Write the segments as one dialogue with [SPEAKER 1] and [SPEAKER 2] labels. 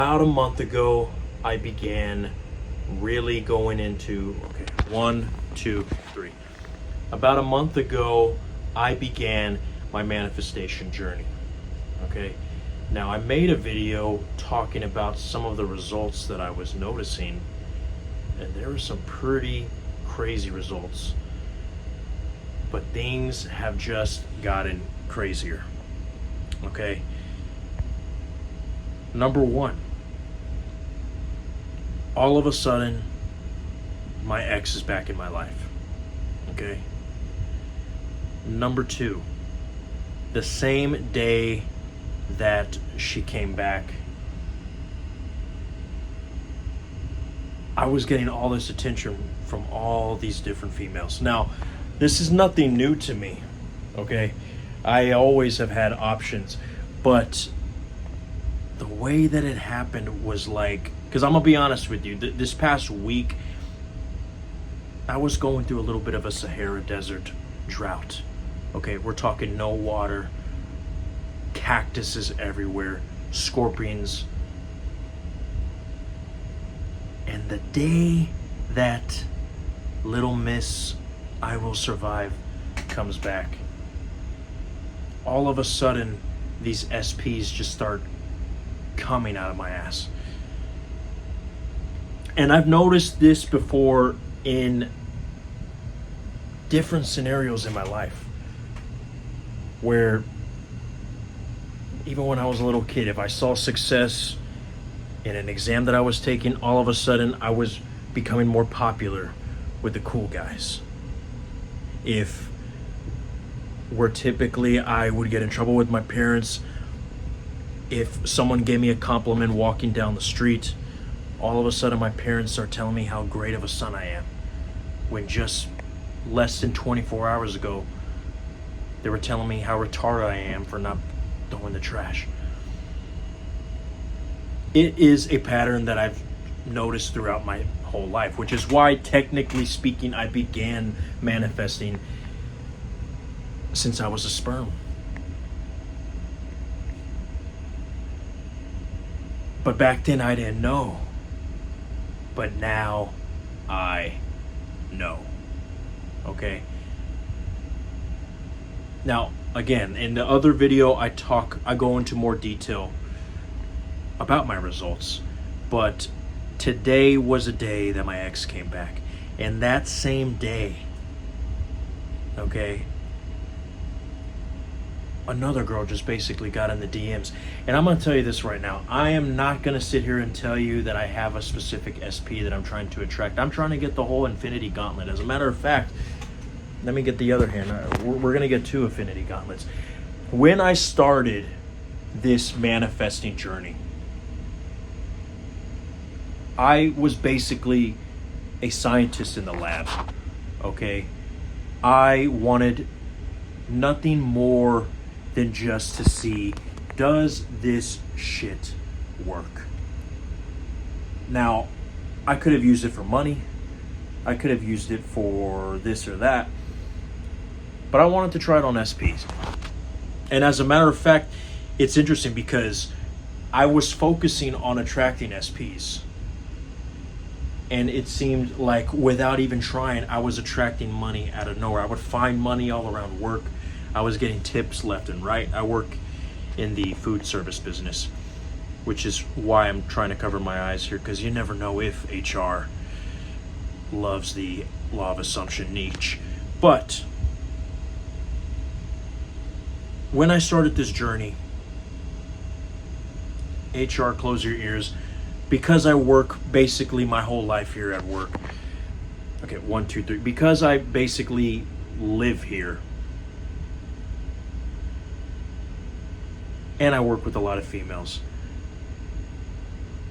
[SPEAKER 1] About a month ago, I began really going into, okay, one, two, three. About a month ago, I began my manifestation journey. Okay. Now, I made a video talking about some of the results that I was noticing, and there were some pretty crazy results. But things have just gotten crazier. Okay. Number one, all of a sudden, my ex is back in my life. Okay. Number two, the same day that she came back, I was getting all this attention from all these different females. Now, this is nothing new to me, okay? I always have had options, but the way that it happened was like, because I'm gonna be honest with you, this past week, I was going through a little bit of a Sahara Desert drought. Okay, we're talking no water, cactuses everywhere, scorpions. And the day that little Miss I Will Survive comes back, all of a sudden these SPs just start coming out of my ass. And I've noticed this before in different scenarios in my life, where even when I was a little kid, if I saw success in an exam that I was taking, all of a sudden I was becoming more popular with the cool guys. If where typically I would get in trouble with my parents, if someone gave me a compliment walking down the street, all of a sudden my parents start telling me how great of a son I am, when just less than 24 hours ago they were telling me how retarded I am for not throwing the trash. It is a pattern that I've noticed throughout my whole life, which is why, technically speaking, I began manifesting since I was a sperm. But back then I didn't know. But now I know. Okay? Now, again, in the other video I go into more detail about my results. But today was a day that my ex came back. And that same day, okay, another girl just basically got in the DMs. And I'm going to tell you this right now. I am not going to sit here and tell you that I have a specific SP that I'm trying to attract. I'm trying to get the whole infinity gauntlet. As a matter of fact, let me get the other hand. We're going to get 2 infinity gauntlets. When I started this manifesting journey, I was basically a scientist in the lab, okay? I wanted nothing more than just to see, does this shit work? Now, I could have used it for money. I could have used it for this or that. But I wanted to try it on SPs. And as a matter of fact, it's interesting because I was focusing on attracting SPs. And it seemed like without even trying, I was attracting money out of nowhere. I would find money all around work. I was getting tips left and right. I work in the food service business, which is why I'm trying to cover my eyes here, because you never know if HR loves the law of assumption niche. But when I started this journey, HR, close your ears, because I work basically my whole life here at work. Okay, 1, 2, 3. Because I basically live here, and I work with a lot of females,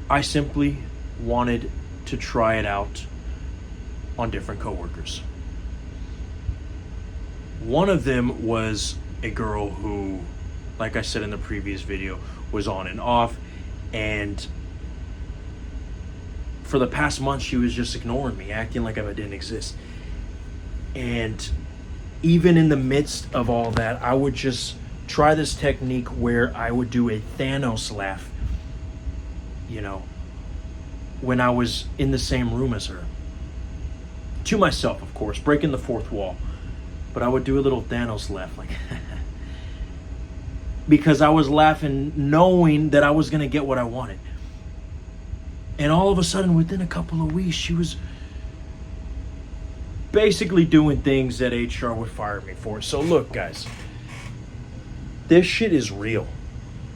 [SPEAKER 1] I simply wanted to try it out on different coworkers. One of them was a girl who, like I said in the previous video, was on and off, and for the past month she was just ignoring me, acting like I didn't exist. And even in the midst of all that, I would just try this technique where I would do a Thanos laugh you know, when I was in the same room as her. To myself, of course, breaking the fourth wall. But I would do a little Thanos laugh, like, because I was laughing knowing that I was going to get what I wanted. And all of a sudden, within a couple of weeks, she was basically doing things that HR would fire me for. So look, guys, this shit is real.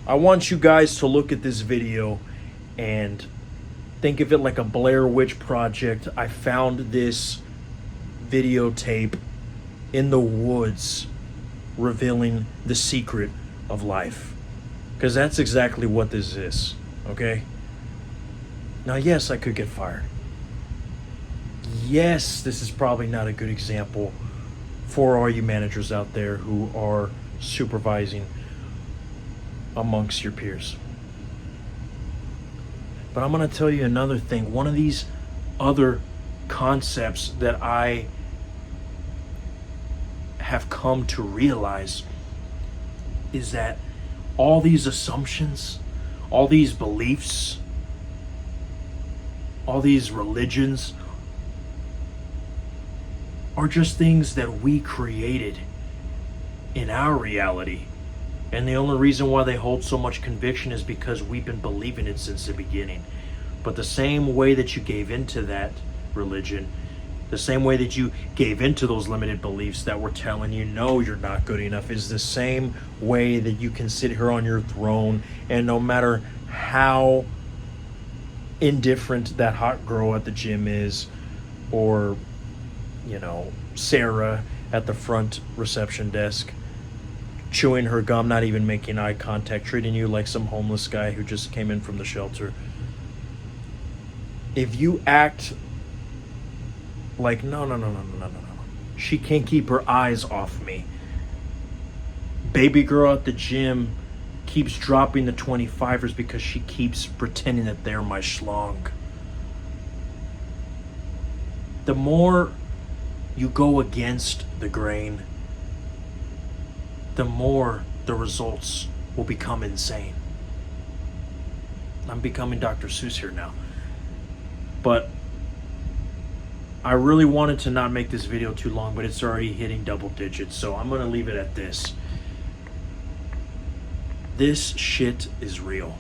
[SPEAKER 1] I want you guys to look at this video and think of it like a Blair Witch Project. I found this videotape in the woods revealing the secret of life. Because that's exactly what this is, okay? Now, yes, I could get fired. Yes, this is probably not a good example for all you managers out there who are supervising amongst your peers. But I'm going to tell you another thing. One of these other concepts that I have come to realize is that all these assumptions, all these beliefs, all these religions are just things that we created in our reality. And the only reason why they hold so much conviction is because we've been believing it since the beginning. But the same way that you gave into that religion, the same way that you gave into those limited beliefs that were telling you, no, you're not good enough, is the same way that you can sit here on your throne and no matter how indifferent that hot girl at the gym is, or, you know, Sarah at the front reception desk, chewing her gum, not even making eye contact, treating you like some homeless guy who just came in from the shelter. If you act like, no, she can't keep her eyes off me. Baby girl at the gym keeps dropping the 25ers because she keeps pretending that they're my schlong. The more you go against the grain, the more the results will become insane. I'm becoming Dr. Seuss here now. But I really wanted to not make this video too long, but it's already hitting double digits, so I'm going to leave it at this. This shit is real,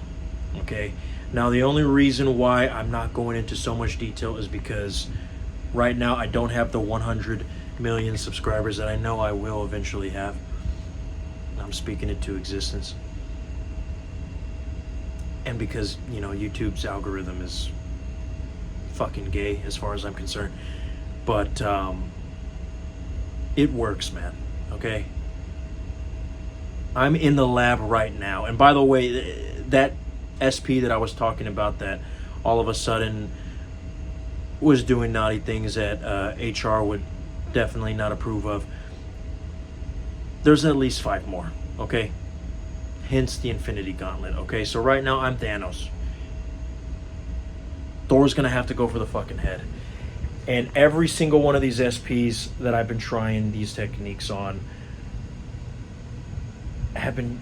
[SPEAKER 1] okay? Now, the only reason why I'm not going into so much detail is because right now I don't have the 100 million subscribers that I know I will eventually have. I'm speaking it to existence. And because, you know, YouTube's algorithm is fucking gay as far as I'm concerned. But it works, man, okay? I'm in the lab right now. And by the way, that SP that I was talking about that all of a sudden was doing naughty things that HR would definitely not approve of, there's at least 5 more, okay? Hence the Infinity Gauntlet, okay? So right now I'm Thanos. Thor's gonna have to go for the fucking head. And every single one of these SPs that I've been trying these techniques on have been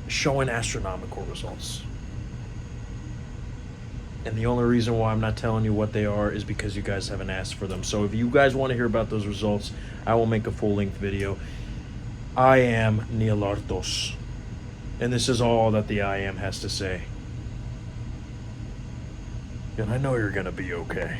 [SPEAKER 1] showing astronomical results. And the only reason why I'm not telling you what they are is because you guys haven't asked for them. So if you guys want to hear about those results, I will make a full-length video. I am Neil Artos. And this is all that the I am has to say. And I know you're gonna be okay.